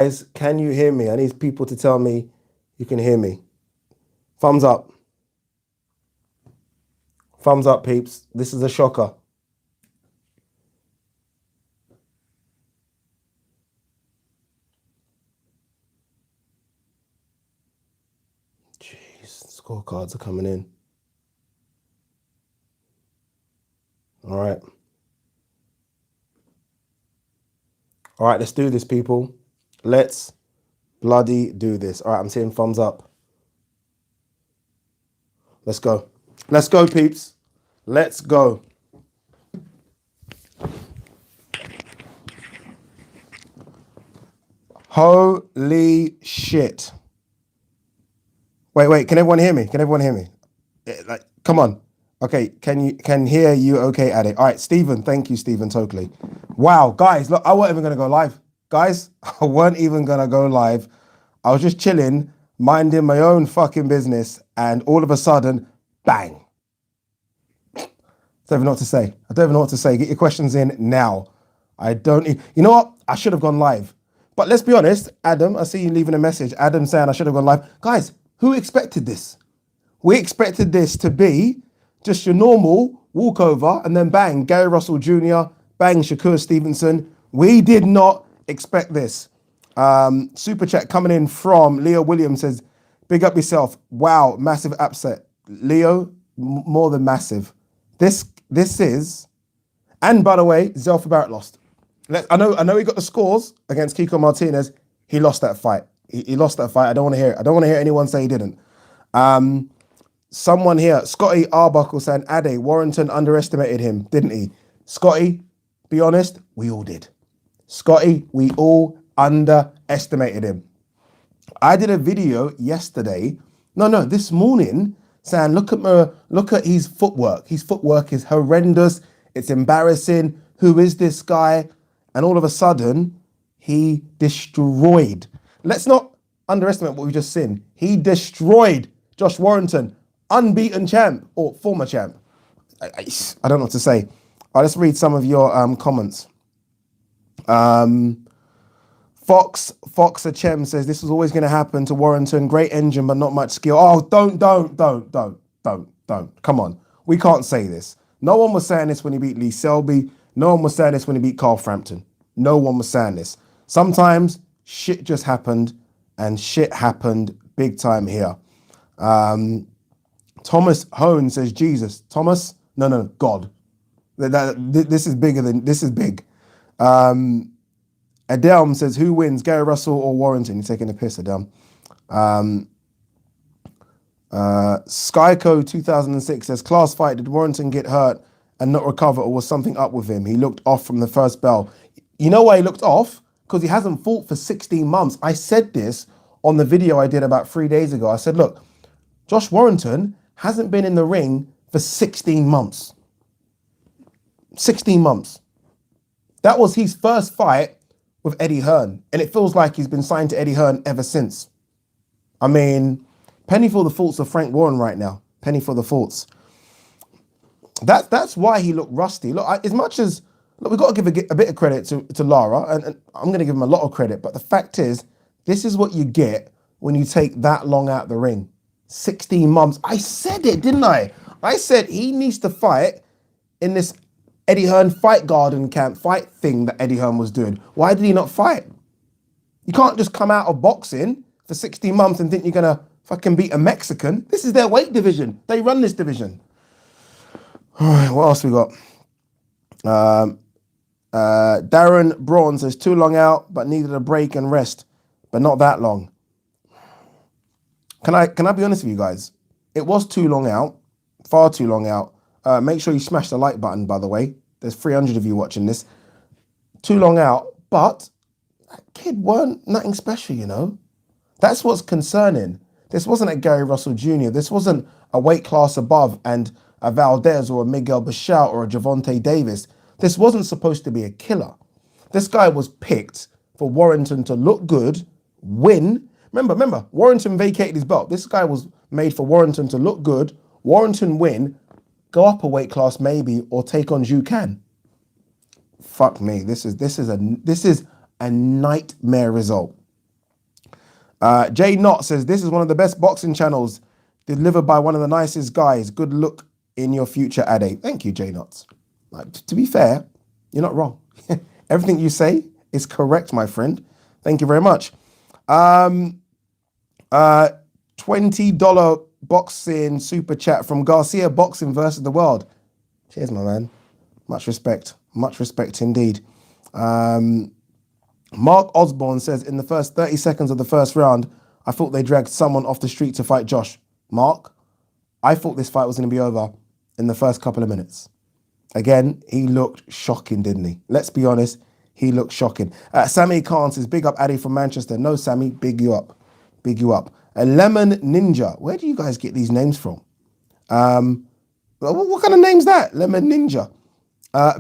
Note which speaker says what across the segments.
Speaker 1: Guys, can you hear me? I need people to tell me you can hear me. Thumbs up. Thumbs up, peeps. This is a shocker. Jeez, scorecards are coming in. All right. All right, let's do this, people. Let's bloody do this. All right, I'm seeing thumbs up. Let's go. Let's go, peeps. Let's go. Holy shit. Wait. Can everyone hear me? Can everyone hear me? Like, come on. Okay, can hear you okay, Addy? All right, Stephen, thank you, Stephen, totally. Wow, guys, look, I wasn't even gonna go live. Guys, I weren't even gonna go live. I was just chilling, minding my own fucking business, and all of a sudden, bang. I don't even know what to say. I don't even know what to say. Get your questions in now. I don't, you know what? I should have gone live. But let's be honest, Adam, I see you leaving a message. Adam saying I should have gone live. Guys, who expected this? We expected this to be just your normal walkover and then bang, Gary Russell Jr., bang, Shakur Stevenson. We did not expect this. Super chat coming in from Leo Williams says, big up yourself. Wow, massive upset. Leo, more than massive. This is, and by the way, Zelfa Barrett lost. I know he got the scores against Kiko Martinez. He lost that fight. He lost that fight. I don't want to hear it. I don't want to hear anyone say he didn't. Someone here, Scotty Arbuckle saying, Ade, Warrington underestimated him, didn't he? Scotty, be honest, we all did. Scotty, we all underestimated him. I did a video yesterday, this morning, saying, look at his footwork. His footwork is horrendous. It's embarrassing. Who is this guy? And all of a sudden, he destroyed. Let's not underestimate what we just seen. He destroyed Josh Warrington, unbeaten champ or former champ. I don't know what to say. Let's read some of your comments. Fox Achem says this was always going to happen to Warrington. Great engine, but not much skill. Oh, don't. Come on. We can't say this. No one was saying this when he beat Lee Selby. No one was saying this when he beat Carl Frampton. No one was saying this. Sometimes shit just happened, and shit happened big time here. Thomas Hone says, Jesus. Thomas? No, God. This is bigger than, this is big. Adelm says, who wins, Gary Russell or Warrington? You're taking a piss, Adelm. Skyco 2006 says, class fight, did Warrington get hurt and not recover, or was something up with him? He looked off from the first bell. You know why he looked off? Because he hasn't fought for 16 months. I said this on the video I did about 3 days ago. I said, look, Josh Warrington hasn't been in the ring for 16 months. 16 months. That was his first fight with Eddie Hearn, and it feels like he's been signed to Eddie Hearn ever since. I mean, penny for the faults of Frank Warren right now. Penny for the faults. That's why he looked rusty. Look, as much as, look, we've got to give a bit of credit to Lara, and I'm going to give him a lot of credit, but the fact is, this is what you get when you take that long out of the ring. 16 months. I said it, didn't I? I said he needs to fight in this Eddie Hearn fight garden camp fight thing that Eddie Hearn was doing. Why did he not fight? You can't just come out of boxing for 16 months and think you're going to fucking beat a Mexican. This is their weight division. They run this division. All right, what else we got? Darren Braun says, too long out, but needed a break and rest, but not that long. Can I be honest with you guys? It was too long out, far too long out. Make sure you smash the like button, by the way. There's 300 of you watching this. Too long out, but that kid weren't nothing special, you know? That's what's concerning. This wasn't a Gary Russell Jr. This wasn't a weight class above and a Valdez or a Miguel Bichal or a Javonte Davis. This wasn't supposed to be a killer. This guy was picked for Warrington to look good, win. Remember, Warrington vacated his belt. This guy was made for Warrington to look good, Warrington win, go up a weight class maybe, or take on Zhu Can. Fuck me. This is a nightmare result. Jay Knott says, this is one of the best boxing channels delivered by one of the nicest guys. Good luck in your future, Ade. Thank you, Jay Knott. Like, to be fair, you're not wrong. Everything you say is correct, my friend. Thank you very much. $20 boxing super chat from Garcia Boxing versus the World. Cheers, my man. Much respect. Much respect indeed. Mark Osborne says, in the first 30 seconds of the first round, I thought they dragged someone off the street to fight Josh. Mark, I thought this fight was going to be over in the first couple of minutes. Again, he looked shocking, didn't he? Let's be honest, he looked shocking. Sammy Khan says, big up Addy from Manchester. No, Sammy, big you up. Big you up. A Lemon Ninja. Where do you guys get these names from? What kind of name's that? Lemon Ninja.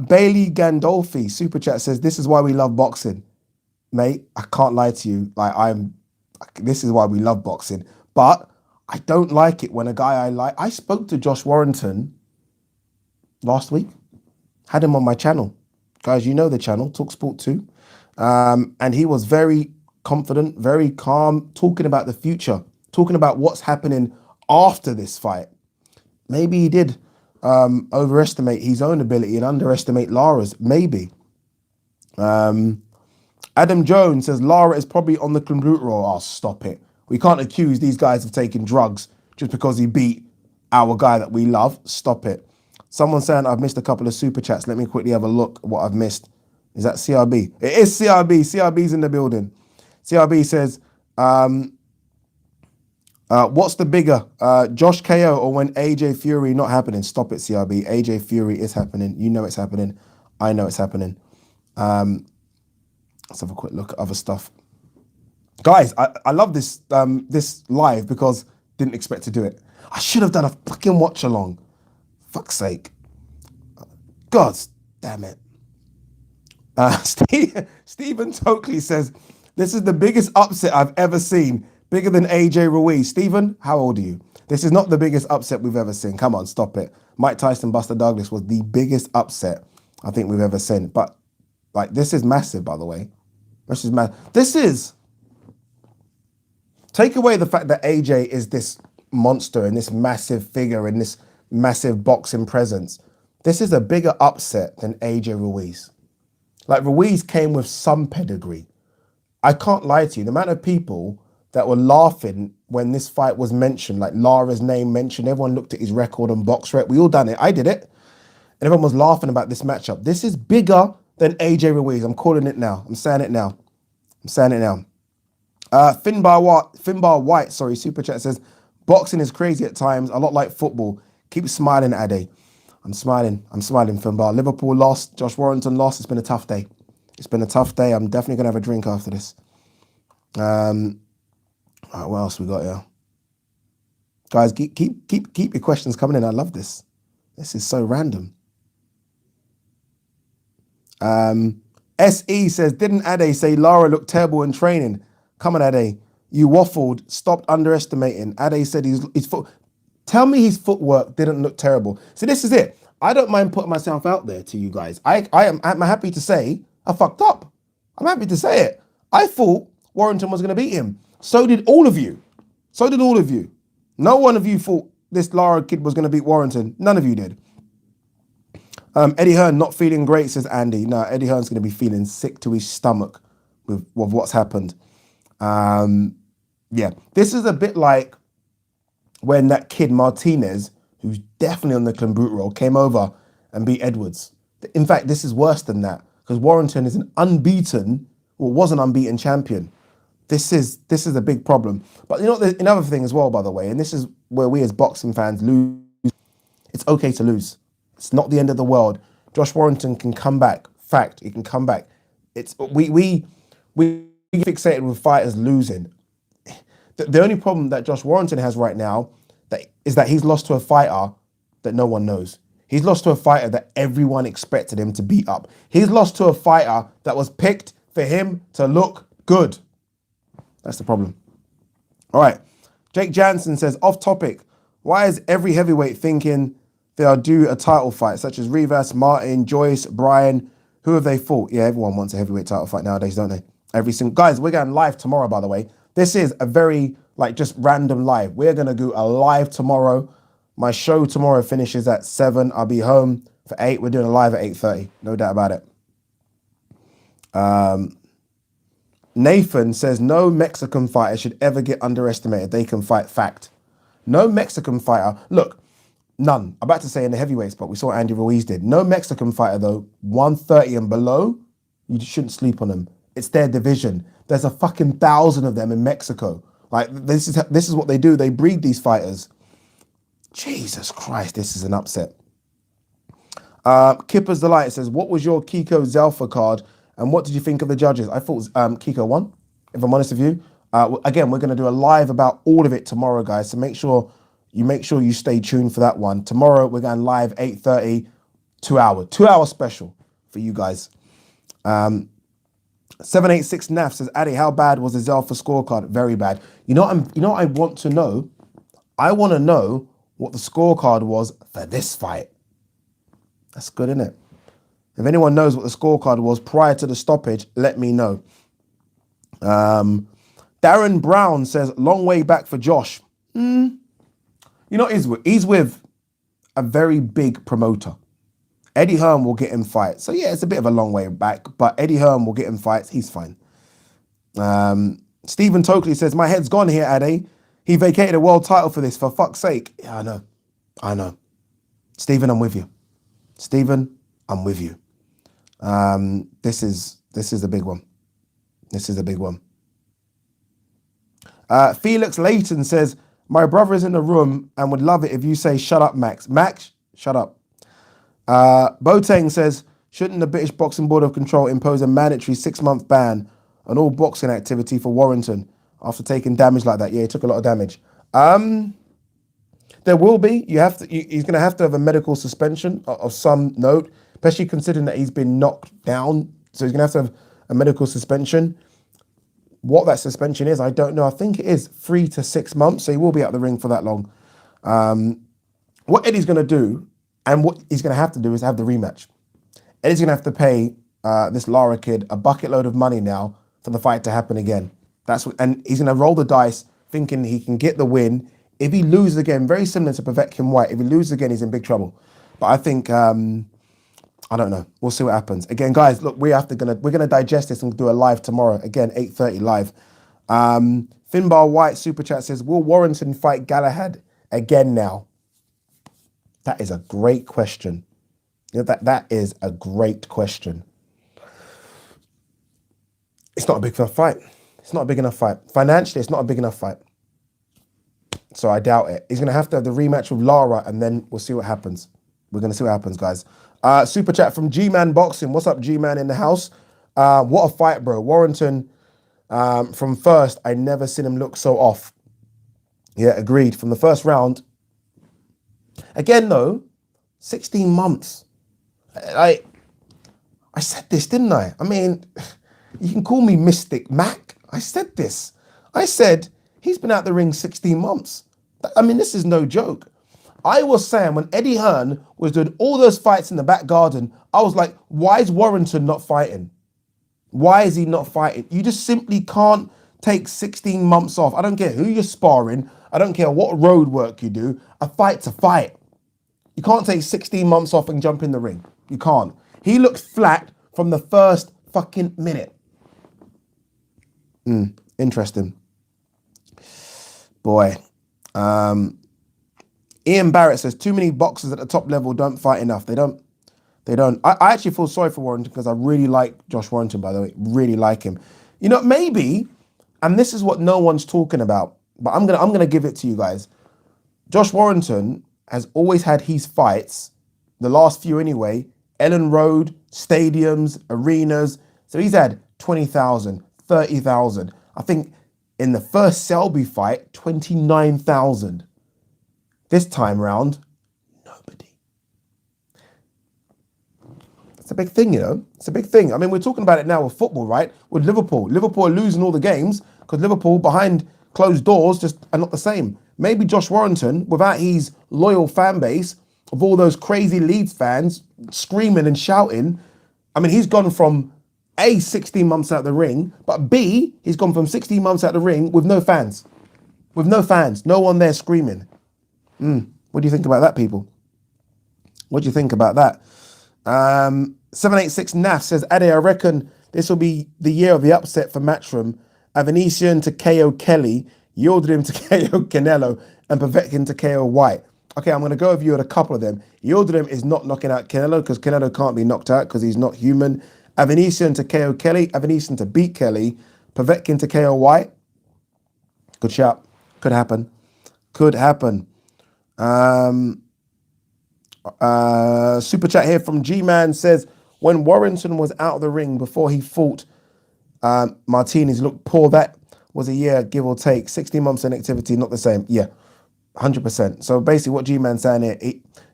Speaker 1: Bailey Gandolfi, super chat, says, this is why we love boxing. Mate, I can't lie to you. This is why we love boxing. But I don't like it when a guy I like. I spoke to Josh Warrington last week. Had him on my channel. Guys, you know the channel, TalkSport 2. And he was very confident, very calm, talking about the future, talking about what's happening after this fight. Maybe he did overestimate his own ability and underestimate Lara's. Maybe. Adam Jones says, Lara is probably on the clenbuterol. Oh, stop it. We can't accuse these guys of taking drugs just because he beat our guy that we love. Stop it. Someone saying I've missed a couple of super chats. Let me quickly have a look at what I've missed. Is that CRB? It is CRB. CRB's in the building. CRB says, what's the bigger, Josh KO or when AJ Fury not happening? Stop it, CRB. AJ Fury is happening. You know it's happening. I know it's happening. Let's have a quick look at other stuff. Guys, I love this this live because didn't expect to do it. I should have done a fucking watch along. Fuck's sake. God damn it. Stephen Tokley says, this is the biggest upset I've ever seen. Bigger than AJ Ruiz. Stephen, how old are you? This is not the biggest upset we've ever seen. Come on, stop it. Mike Tyson, Buster Douglas was the biggest upset I think we've ever seen. But like, this is massive, by the way. This is mad. This is, take away the fact that AJ is this monster and this massive figure and this massive boxing presence. This is a bigger upset than AJ Ruiz. Like, Ruiz came with some pedigree. I can't lie to you. The amount of people that were laughing when this fight was mentioned, like Lara's name mentioned, everyone looked at his record on BoxRec. We all done it. I did it. And everyone was laughing about this matchup. This is bigger than AJ Ruiz. I'm calling it now. I'm saying it now. I'm saying it now. Finbar White, sorry, super chat says, boxing is crazy at times, a lot like football. Keep smiling, Ade. I'm smiling, Finbar. Liverpool lost, Josh Warrington lost. It's been a tough day. It's been a tough day. I'm definitely gonna have a drink after this. All right, what else we got here? Guys, keep your questions coming in. I love this. This is so random. SE says, didn't Ade say Lara looked terrible in training? Come on, Ade. You waffled. Stopped underestimating. Ade said his foot. Tell me his footwork didn't look terrible. So this is it. I don't mind putting myself out there to you guys. I'm happy to say I fucked up. I'm happy to say it. I thought Warrington was going to beat him. So did all of you. So did all of you. No one of you thought this Lara kid was going to beat Warrington. None of you did. Eddie Hearn not feeling great, says Andy. No, Eddie Hearn's going to be feeling sick to his stomach with what's happened. Yeah, this is a bit like when that kid Martinez, who's definitely on the clenbuterol, came over and beat Edwards. In fact, this is worse than that because Warrington is an unbeaten, or was an unbeaten champion. This is a big problem. But you know, there's another thing as well, by the way, and this is where we as boxing fans lose. It's okay to lose. It's not the end of the world. Josh Warrington can come back. Fact, he can come back. It's we fixated with fighters losing. The only problem that Josh Warrington has right now is that he's lost to a fighter that no one knows. He's lost to a fighter that everyone expected him to beat up. He's lost to a fighter that was picked for him to look good. That's the problem. All right. Jake Jansen says, off topic, why is every heavyweight thinking they are due a title fight, such as Rivas, Martin, Joyce, Brian? Who have they fought? Yeah, everyone wants a heavyweight title fight nowadays, don't they? Every single guys, we're going live tomorrow, by the way. this is a very like just random live. We're gonna do a live tomorrow. My show tomorrow finishes at 7. I'll be home for 8. We're doing a live at 8:30. No doubt about it. Nathan says no Mexican fighter should ever get underestimated. They can fight. Fact. No Mexican fighter. Look, none. I'm about to say in the heavyweights, but we saw what Andy Ruiz did. No Mexican fighter though. 130 and below, you shouldn't sleep on them. It's their division. There's a fucking 1,000 of them in Mexico. Like this is what they do. They breed these fighters. Jesus Christ, this is an upset. Kipper's Delight says, what was your Kiko Zelfa card and what did you think of the judges? I thought Kiko won, if I'm honest with you. Again, we're going to do a live about all of it tomorrow, guys. So make sure you stay tuned for that one. Tomorrow, we're going live 8:30, 2 hour special for you guys. 786 Naf says, Addy, how bad was the Zelfa scorecard? Very bad. You know what I want to know? I want to know what the scorecard was for this fight. That's good, isn't it? If anyone knows what the scorecard was prior to the stoppage, let me know. Darren Brown says, long way back for Josh. You know, he's with a very big promoter. Eddie Hearn will get him fights. So yeah, it's a bit of a long way back, but Eddie Hearn will get him fights. He's fine. Stephen Tokley says, my head's gone here, Ade. He vacated a world title for this, for fuck's sake. Yeah, I know. Stephen, I'm with you. Stephen, I'm with you. This is a big one. This is a big one. Felix Layton says, my brother is in the room and would love it if you say, shut up, Max. Max, shut up. Boateng says, shouldn't the British Boxing Board of Control impose a mandatory 6-month ban on all boxing activity for Warrington after taking damage like that? Yeah, he took a lot of damage. There will be. He's going to have a medical suspension of some note, especially considering that he's been knocked down. So he's going to have a medical suspension. What that suspension is, I don't know. I think it is 3 to 6 months. So he will be out of the ring for that long. What Eddie's going to do, and what he's going to have to do, is have the rematch. Eddie's going to have to pay this Lara kid a bucket load of money now for the fight to happen again. And he's going to roll the dice thinking he can get the win. If he loses again, very similar to Povetkin White, if he loses again, he's in big trouble. But I think, I don't know. We'll see what happens. Again, guys, look, we're gonna digest this and do a live tomorrow. Again, 8:30 live. Finbar White Super Chat says, will Warrington fight Galahad again now? That is a great question. You know, that is a great question. It's not a big enough fight. It's not a big enough fight. Financially, it's not a big enough fight. So I doubt it. He's going to have the rematch with Lara, and then we'll see what happens. We're going to see what happens, guys. Super chat from G-Man Boxing. What's up, G-Man in the house? What a fight, bro. Warrington, from first, I never seen him look so off. Yeah, agreed. From the first round. Again, though, 16 months. I said this, didn't I? I mean, you can call me Mystic Mac. I said this. I said, he's been out the ring 16 months. I mean, this is no joke. I was saying when Eddie Hearn was doing all those fights in the back garden, I was like, why is Warrington not fighting? Why is he not fighting? You just simply can't take 16 months off. I don't care who you're sparring. I don't care what road work you do. A fight's a fight. You can't take 16 months off and jump in the ring. You can't. He looked flat from the first fucking minute. Interesting. Boy. Ian Barrett says, too many boxers at the top level don't fight enough. They don't. I actually feel sorry for Warrington because I really like Josh Warrington, by the way. Really like him. You know, maybe, and this is what no one's talking about, but I'm gonna give it to you guys. Josh Warrington has always had his fights, the last few anyway, Ellen Road, stadiums, arenas. So he's had 20,000, 30,000. I think in the first Selby fight, 29,000. This time round, nobody. It's a big thing, you know. It's a big thing. I mean, we're talking about it now with football, right? With Liverpool. Liverpool are losing all the games because Liverpool, behind closed doors, just are not the same. Maybe Josh Warrington, without his loyal fan base of all those crazy Leeds fans screaming and shouting, I mean, he's gone from A, 16 months out the ring, but B, he's gone from 16 months out the ring with no fans. With no fans, no one there screaming. What do you think about that, people? What do you think about that? 786 NAF says, Ade, I reckon this will be the year of the upset for Matchroom. Avenesian to KO Kelly, Yildirim to KO Canelo, and Povetkin to KO White. Okay, I'm going to go over you at a couple of them. Yildirim is not knocking out Canelo because Canelo can't be knocked out because he's not human. Avenesian to KO Kelly, Avenesian to beat Kelly, Povetkin to KO White. Good shout. Could happen. Could happen. Super chat here from G-Man says, when Warrington was out of the ring before he fought Martinez, looked poor. That was a year, give or take. 16 months inactivity, not the same. Yeah, 100%. So basically what G-Man's saying here,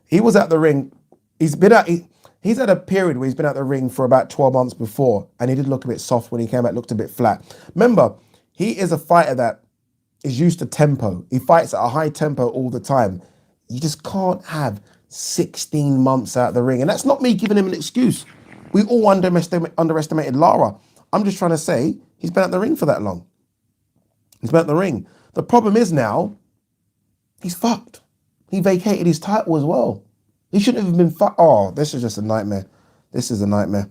Speaker 1: he was at the ring. He's had a period where he's been at the ring for about 12 months before, and he did look a bit soft when he came back, looked a bit flat. Remember, he is a fighter that is used to tempo. He fights at a high tempo all the time. You just can't have 16 months out of the ring. And that's not me giving him an excuse. We all underestimated Lara. I'm just trying to say he's been at the ring for that long. He's been at the ring. The problem is now, he's fucked. He vacated his title as well. He shouldn't have been fucked. Oh, this is just a nightmare. This is a nightmare.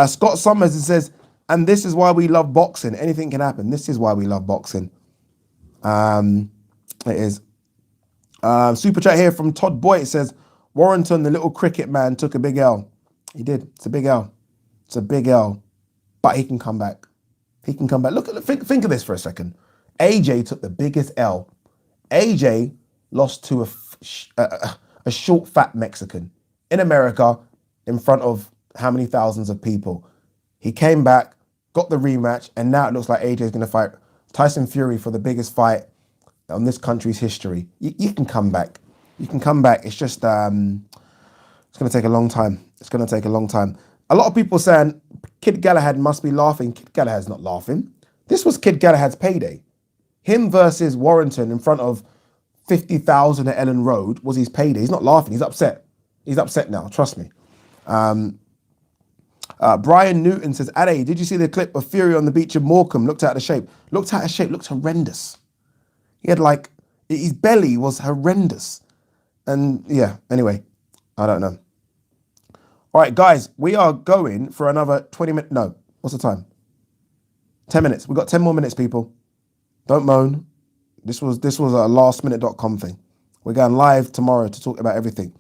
Speaker 1: Scott Summers says, and this is why we love boxing. Anything can happen. This is why we love boxing. It is. Super chat here from Todd Boyd. It says, Warrington, the little cricket man, took a big L. He did. It's a big L. It's a big L. But he can come back. He can come back. Think of this for a second. AJ took the biggest L. AJ lost to a short, fat Mexican in America in front of how many thousands of people. He came back, got the rematch, and now it looks like AJ is going to fight Tyson Fury for the biggest fight on this country's history. You can come back. You can come back. It's just, it's going to take a long time. It's going to take a long time. A lot of people saying Kid Galahad must be laughing. Kid Galahad's not laughing. This was Kid Galahad's payday. Him versus Warrington in front of 50,000 at Ellen Road was his payday. He's not laughing. He's upset. He's upset now. Trust me. Brian Newton says, Ade, did you see the clip of Fury on the beach of Morecambe? Looked out of shape. Looked out of shape. Looked horrendous. He had his belly was horrendous. And yeah, anyway, I don't know. All right, guys, we are going for another 20 minutes. No, what's the time? 10 minutes. We've got 10 more minutes, people. Don't moan. This was a lastminute.com thing. We're going live tomorrow to talk about everything.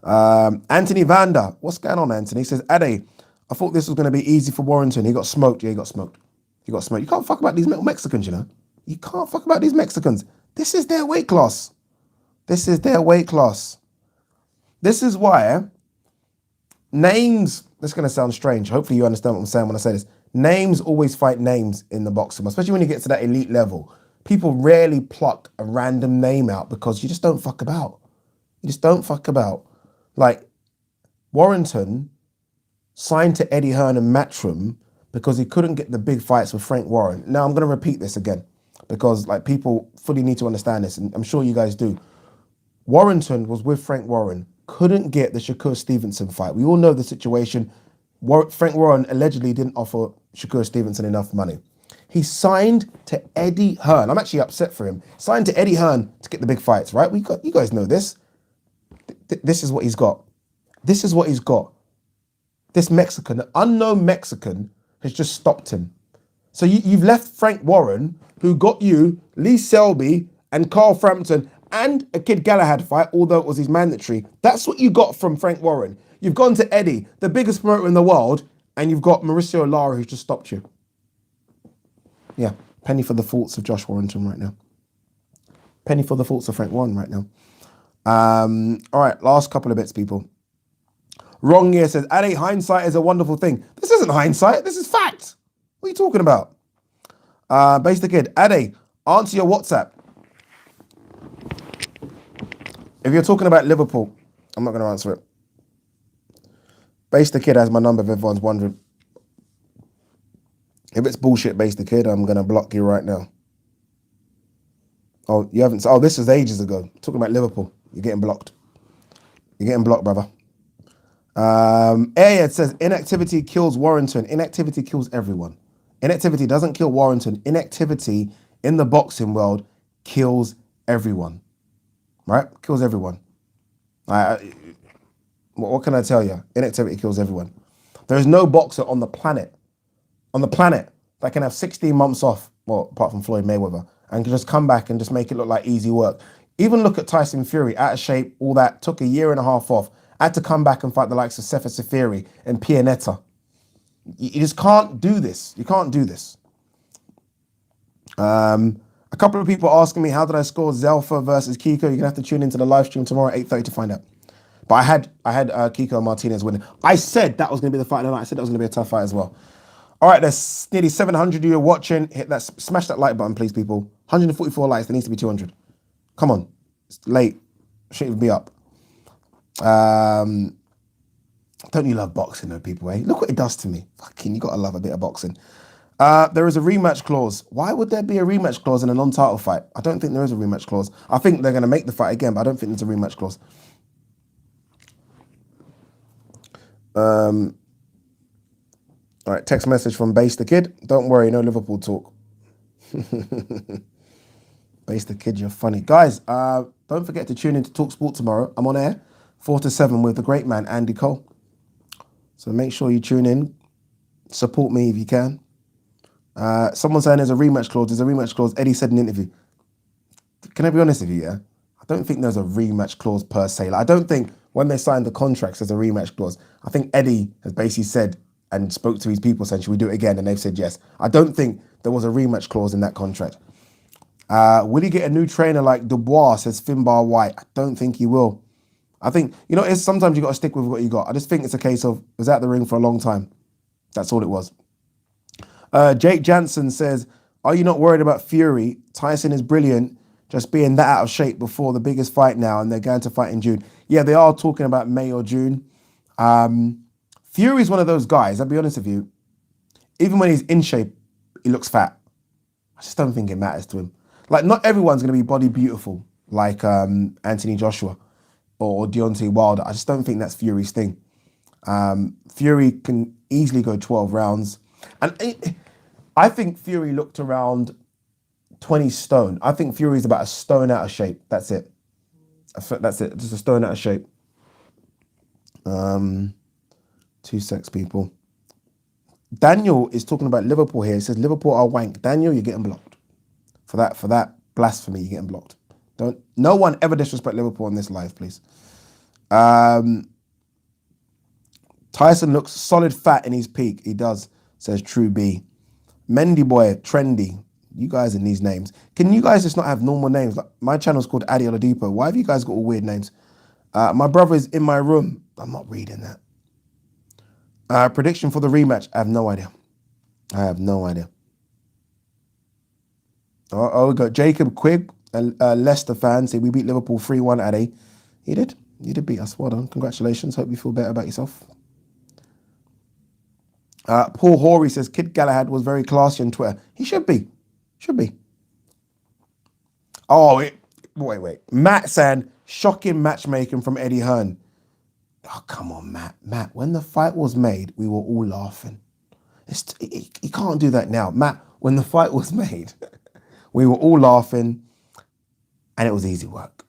Speaker 1: Anthony Vanda. What's going on, Anthony? He says, Ade, I thought this was going to be easy for Warrington. He got smoked. Yeah, he got smoked. He got smoked. You can't fuck about these Mexicans, you know. You can't fuck about these Mexicans. This is their weight class. This is their weight class. This is why names, this is going to sound strange. Hopefully you understand what I'm saying when I say this. Names always fight names in the boxing, especially when you get to that elite level. People rarely pluck a random name out because you just don't fuck about. You just don't fuck about. Like, Warrington signed to Eddie Hearn and Matchroom because he couldn't get the big fights with Frank Warren. Now, I'm going to repeat this again because people fully need to understand this, and I'm sure you guys do. Warrington was with Frank Warren, couldn't get the Shakur Stevenson fight. We all know the situation. Frank Warren allegedly didn't offer Shakur Stevenson enough money. He signed to Eddie Hearn. I'm actually upset for him. Signed to Eddie Hearn to get the big fights, right? You guys know this. This is what he's got. This is what he's got. This Mexican, an unknown Mexican, has just stopped him. So you've left Frank Warren, who got you Lee Selby and Carl Frampton and a Kid Galahad fight, although it was his mandatory. That's what you got from Frank Warren. You've gone to Eddie, the biggest promoter in the world, and you've got Mauricio Lara, who's just stopped you. Yeah, penny for the faults of Josh Warrington right now. Penny for the faults of Frank Warren right now. All right, last couple of bits, people. Wrong Year says, Ade, hindsight is a wonderful thing. This isn't hindsight, this is fact. What are you talking about? Base the Kid, Ade, answer your WhatsApp. If you're talking about Liverpool, I'm not going to answer it. Base the Kid has my number if everyone's wondering. If it's bullshit, Base the Kid, I'm going to block you right now. Oh, you haven't... Oh, this is ages ago. Talking about Liverpool. You're getting blocked. You're getting blocked, brother. Ayed says inactivity kills Warrington. Inactivity kills everyone. Inactivity doesn't kill Warrington. Inactivity in the boxing world kills everyone. Right? Kills everyone. What can I tell you? Inactivity kills everyone. There is no boxer on the planet that can have 16 months off, well, apart from Floyd Mayweather, and can just come back and just make it look like easy work. Even look at Tyson Fury, out of shape, all that, took a year and a half off, had to come back and fight the likes of Sefa Safiri and Pianetta. You just can't do this. You can't do this. A couple of people asking me, how did I score Zelfa versus Kiko? You're going to have to tune into the live stream tomorrow at 8:30 to find out. But I had Kiko Martinez winning. I said that was going to be the fight of the night. I said that was going to be a tough fight as well. All right, there's nearly 700 of you watching. Hit that, smash that like button, please, people. 144 likes. There needs to be 200. Come on, it's late. Shouldn't even be up. Don't you love boxing, though, people? Eh? Look what it does to me. Fucking, you gotta love a bit of boxing. There is a rematch clause. Why would there be a rematch clause in a non-title fight? I don't think there is a rematch clause. I think they're going to make the fight again, but I don't think there's a rematch clause. All right, text message from Base the Kid. Don't worry, no Liverpool talk. Base the Kid, you're funny. Guys, don't forget to tune in to Talk Sport tomorrow. I'm on air, 4 to 7 with the great man, Andy Cole. So make sure you tune in. Support me if you can. Someone saying there's a rematch clause. There's a rematch clause. Eddie said in an interview. Can I be honest with you, yeah? I don't think there's a rematch clause per se. Like, I don't think when they signed the contracts there's a rematch clause. I think Eddie has basically said and spoke to his people saying, should we do it again? And they've said yes. I don't think there was a rematch clause in that contract. Will he get a new trainer like Dubois, says Finbar White? I don't think he will. I think, it's sometimes you got to stick with what you got. I just think it's a case of, was out the ring for a long time. That's all it was. Jake Jansen says, are you not worried about Fury? Tyson is brilliant, just being that out of shape before the biggest fight now, and they're going to fight in June. Yeah, they are talking about May or June. Fury's one of those guys, I'll be honest with you, even when he's in shape, he looks fat. I just don't think it matters to him. Like, not everyone's going to be body beautiful like Anthony Joshua or Deontay Wilder. I just don't think that's Fury's thing. Fury can easily go 12 rounds. And I think Fury looked around 20 stone. I think Fury's about a stone out of shape. That's it. That's it. Just a stone out of shape. 2 secs, people. Daniel is talking about Liverpool here. He says Liverpool are wank. Daniel, you're getting blocked. For that blasphemy, you're getting blocked. No one ever disrespect Liverpool on this live, please. Tyson looks solid fat in his peak. He does, says True B. Mendy Boy, Trendy. You guys in these names. Can you guys just not have normal names? Like, my channel's called Adi Oladipo. Why have you guys got all weird names? My brother is in my room. I'm not reading that. Prediction for the rematch. I have no idea. We got Jacob Quigg, a Leicester fan, say we beat Liverpool 3-1 at a. He did beat us. Well done. Congratulations. Hope you feel better about yourself. Paul Horry says Kid Galahad was very classy on Twitter. He should be. Oh, wait. Matt saying shocking matchmaking from Eddie Hearn. Oh, come on, Matt. When the fight was made, we were all laughing. You can't do that now. Matt, when the fight was made, we were all laughing and it was easy work.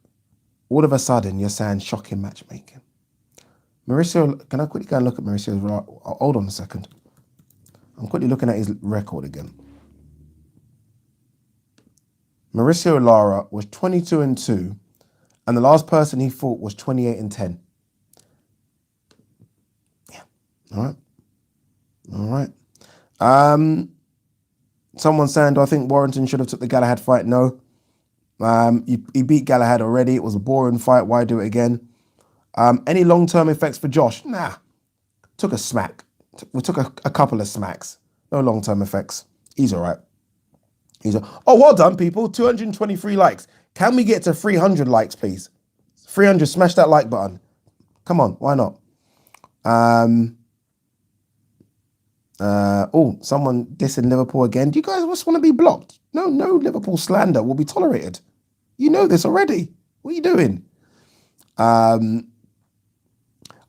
Speaker 1: All of a sudden, you're saying shocking matchmaking. Mauricio, can I quickly go and look at Mauricio's? Hold on a second. I'm quickly looking at his record again. Mauricio Lara was 22-2, and the last person he fought was 28-10. Yeah. All right. Someone saying, do I think Warrington should have took the Galahad fight? No. He beat Galahad already. It was a boring fight. Why do it again? Any long-term effects for Josh? Nah. Took a smack. We took a couple of smacks. No long-term effects. He's all right. Oh, well done, people. 223 likes. Can we get to 300 likes, please? 300. Smash that like button. Come on. Why not? Someone dissing Liverpool again. Do you guys just want to be blocked? No Liverpool slander will be tolerated. You know this already. What are you doing?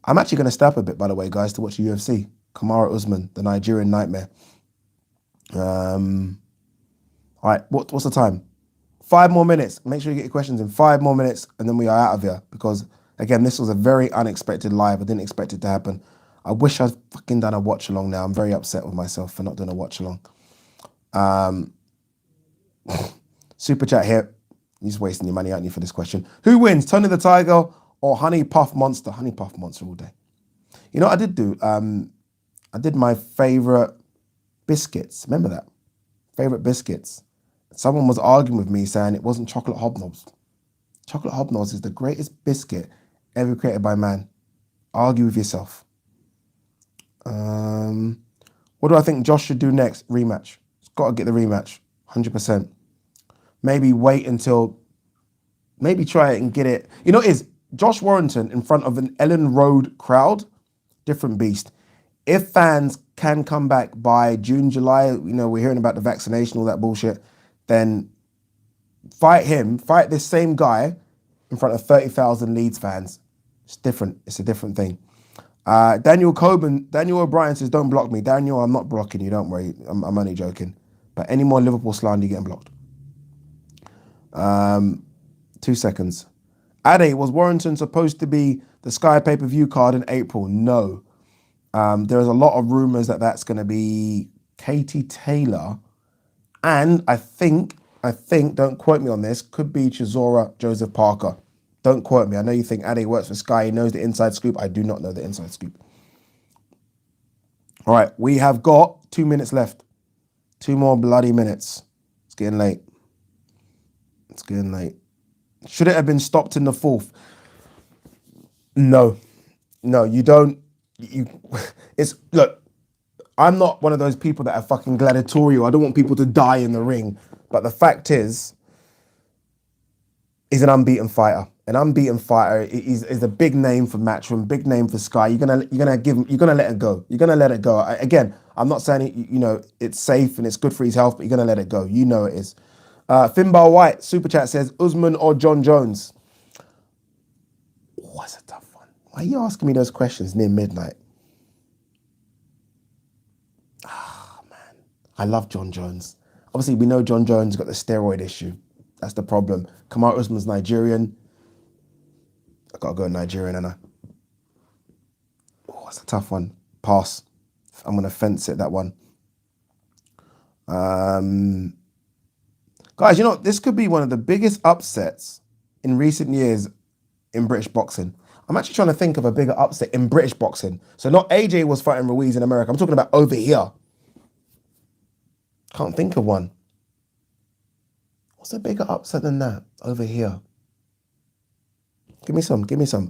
Speaker 1: I'm actually going to step a bit, by the way, guys, to watch the UFC. Kamaru Usman, the Nigerian nightmare. All right, what's the time? 5 more minutes. Make sure you get your questions in 5 more minutes, and then we are out of here. Because, again, this was a very unexpected live. I didn't expect it to happen. I wish I'd fucking done a watch-along now. I'm very upset with myself for not doing a watch-along. Super chat here. You're just wasting your money, aren't you, for this question? Who wins, Tony the Tiger or Honey Puff Monster? Honey Puff Monster all day. You know what I did do? I did my favourite biscuits. Remember that? Favourite biscuits. Someone was arguing with me saying it wasn't chocolate hobnobs. Chocolate hobnobs is the greatest biscuit ever created by man. Argue with yourself. What do I think Josh should do next? Rematch. He's got to get the rematch. 100%. Maybe wait until... Maybe try it and get it. You know, is Josh Warrington in front of an Ellen Road crowd? Different beast. If fans can come back by June, July, you know, we're hearing about the vaccination, all that bullshit, then fight him, fight this same guy in front of 30,000 Leeds fans. It's different. It's a different thing. Daniel O'Brien says, don't block me. Daniel, I'm not blocking you, don't worry. I'm only joking. But any more Liverpool slander, you're getting blocked. 2 seconds. Ade, was Warrington supposed to be the Sky pay-per-view card in April? No. There's a lot of rumours that that's going to be Katie Taylor. And I think, don't quote me on this, could be Chisora Joseph Parker. Don't quote me. I know you think Ade works for Sky. He knows the inside scoop. I do not know the inside scoop. All right, we have got 2 minutes left. 2 more bloody minutes. It's getting late. It's getting late. Should it have been stopped in the 4th? No, you don't. Look, I'm not one of those people that are fucking gladiatorial. I don't want people to die in the ring. But the fact is, he's an unbeaten fighter. An unbeaten fighter is a big name for Matchroom, big name for Sky. You're gonna let it go. You're gonna let it go. Again, I'm not saying it's safe and it's good for his health, but you're gonna let it go. You know it is. Finbar White super chat says Usman or John Jones. Oh, that's a tough one. Why are you asking me those questions near midnight? Man, I love John Jones. Obviously, we know John Jones got the steroid issue. That's the problem. Kamaru Usman's Nigerian. I gotta go Nigerian, and oh, that's a tough one. Pass. I'm gonna fence it, that one. Guys, this could be one of the biggest upsets in recent years in British boxing. I'm actually trying to think of a bigger upset in British boxing. So not AJ was fighting Ruiz in America. I'm talking about over here. Can't think of one. What's a bigger upset than that over here? Give me some.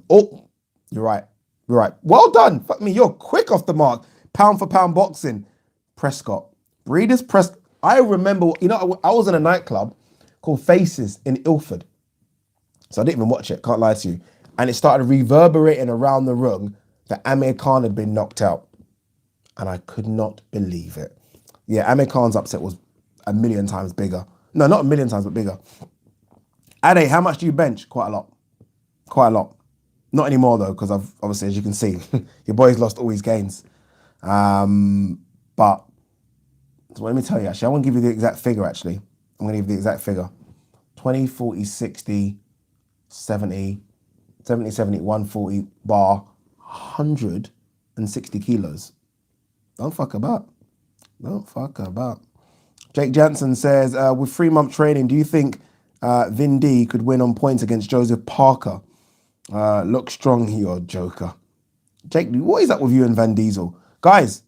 Speaker 1: Oh, you're right. Well done. Fuck me, you're quick off the mark. Pound for pound boxing. Prescott. Breeders Prescott. I remember, I was in a nightclub called Faces in Ilford. So I didn't even watch it, can't lie to you. And it started reverberating around the room that Amir Khan had been knocked out. And I could not believe it. Yeah, Amir Khan's upset was a million times bigger. No, not a million times, but bigger. Ade, how much do you bench? Quite a lot. Not anymore, though, because I've obviously, as you can see, your boy's lost all his gains. But so let me tell you, actually, I won't give you the exact figure, actually. I'm going to give you the exact figure. 20, 40, 60, 70, 140, bar, 160 kilos. Don't fuck about. Jake Jansen says, with 3-month training, do you think Vin D could win on points against Joseph Parker? Look strong here, Joker. Jake, what is up with you and Van Diesel? Guys,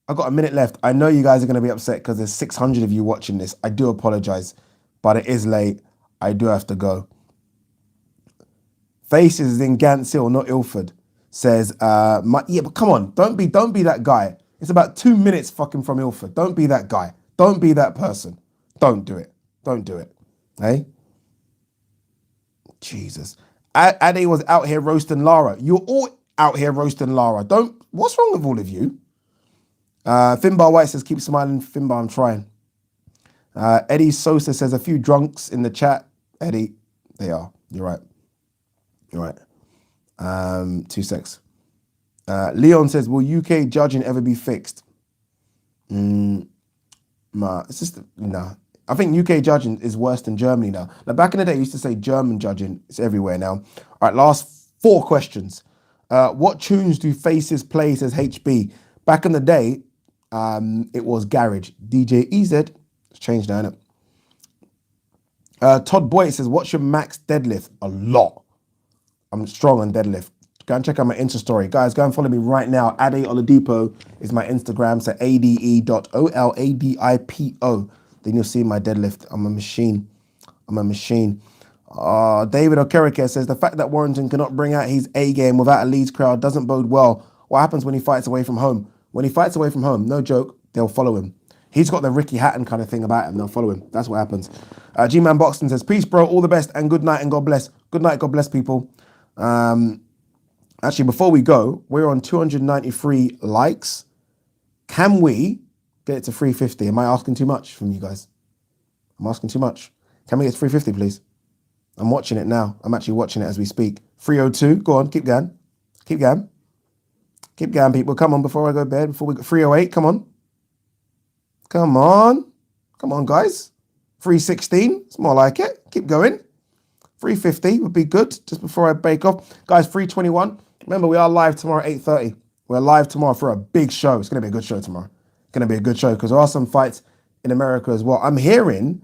Speaker 1: I've got a minute left. I know you guys are going to be upset because there's 600 of you watching this. I do apologize, but it is late. I do have to go. Faces is in Gants Hill, not Ilford. Says, yeah, but come on. Don't be that guy. It's about 2 minutes fucking from Ilford. Don't be that guy. Don't be that person. Don't do it. Hey? Jesus. Ade was out here roasting Lara. You're all out here roasting Lara. What's wrong with all of you? Finbar White says, keep smiling. Finbar, I'm trying. Eddie Sosa says, a few drunks in the chat. Eddie, they are. You're right. 2 secs. Leon says, will UK judging ever be fixed? Nah, it's just, nah. I think UK judging is worse than Germany now. Now, back in the day, I used to say German judging. It's everywhere now. All right, last 4 questions. What tunes do Faces play, says HB? Back in the day, it was Garage. DJ EZ. It's changed now, innit? Todd Boyd says, what's your max deadlift? A lot. I'm strong on deadlift. Go and check out my Insta story. Guys, go and follow me right now. Ade Oladipo is my Instagram. So ade.oladipo. Then you'll see my deadlift. I'm a machine. I'm a machine. David Okereke says, the fact that Warrington cannot bring out his A game without a Leeds crowd doesn't bode well. What happens when he fights away from home? When he fights away from home, no joke, they'll follow him. He's got the Ricky Hatton kind of thing about him. They'll follow him. That's what happens. G-Man Boxton says, peace, bro. All the best and good night and God bless. Good night. God bless, people. Actually, before we go, we're on 293 likes. Can we get it to 350? Am I asking too much from you guys? I'm asking too much. Can we get to 350, please? I'm watching it now. I'm actually watching it as we speak. 302. Go on. Keep going. Keep going. Keep going, people. Come on, before I go to bed. Before we go. 308. Come on. Come on. Come on, guys. 316. It's more like it. Keep going. 350 would be good just before I bake off. Guys, 321. Remember, we are live tomorrow at 8:30. We're live tomorrow for a big show. It's going to be a good show tomorrow. It's going to be a good show because there are some fights in America as well. I'm hearing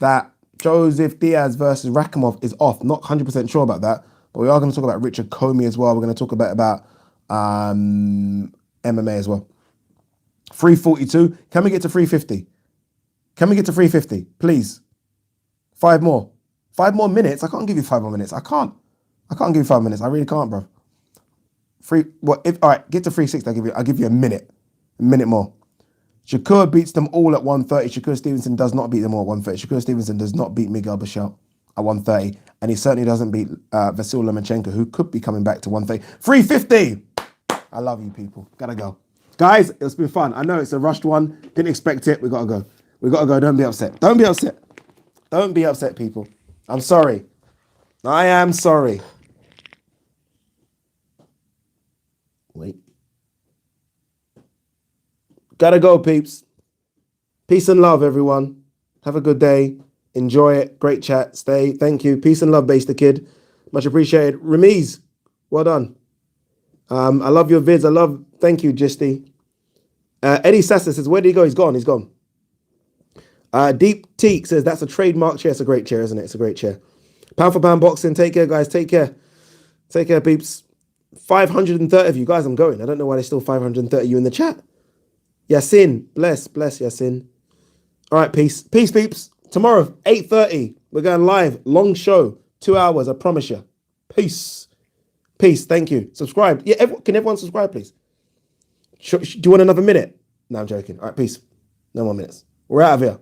Speaker 1: that Joseph Diaz versus Rakhimov is off. Not 100% sure about that, but we are going to talk about Richard Comey as well. We're going to talk about MMA as well. 342. Can we get to 350? Can we get to 350? Please. 5 more. 5 more minutes? I can't give you 5 more minutes. I can't give you 5 minutes. I really can't, bro. All right, get to 360. I'll give you a minute. A minute more. Shakur beats them all at 130. Shakur Stevenson does not beat them all at 130. Shakur Stevenson does not beat Miguel Bichel at 130. And he certainly doesn't beat Vasyl Lomachenko, who could be coming back to 130. 350! I love you, people. Gotta go. Guys, it's been fun. I know it's a rushed one. Didn't expect it. We gotta go. We gotta go. Don't be upset. Don't be upset. Don't be upset, people. I'm sorry. I am sorry. Wait. Gotta go, peeps. Peace and love, everyone. Have a good day. Enjoy it. Great chat. Stay. Thank you. Peace and love, Base the Kid. Much appreciated. Ramiz, well done. I love your vids. Thank you, Gisty. Eddie Sassa says, where did he go? He's gone. He's gone. Deep Teak says, that's a trademark chair. It's a great chair, isn't it? It's a great chair. Pound for pound boxing. Take care, guys. Take care. Take care, peeps. 530 of you guys. I'm going. I don't know why there's still 530 of you in the chat. Yasin. Bless Yasin. All right, peace. Peace, peeps. Tomorrow, 8:30. We're going live. Long show. 2 hours. I promise you. Peace. Peace. Thank you. Subscribe. Yeah, can everyone subscribe, please? Do you want another minute? No, I'm joking. All right, peace. No more minutes. We're out of here.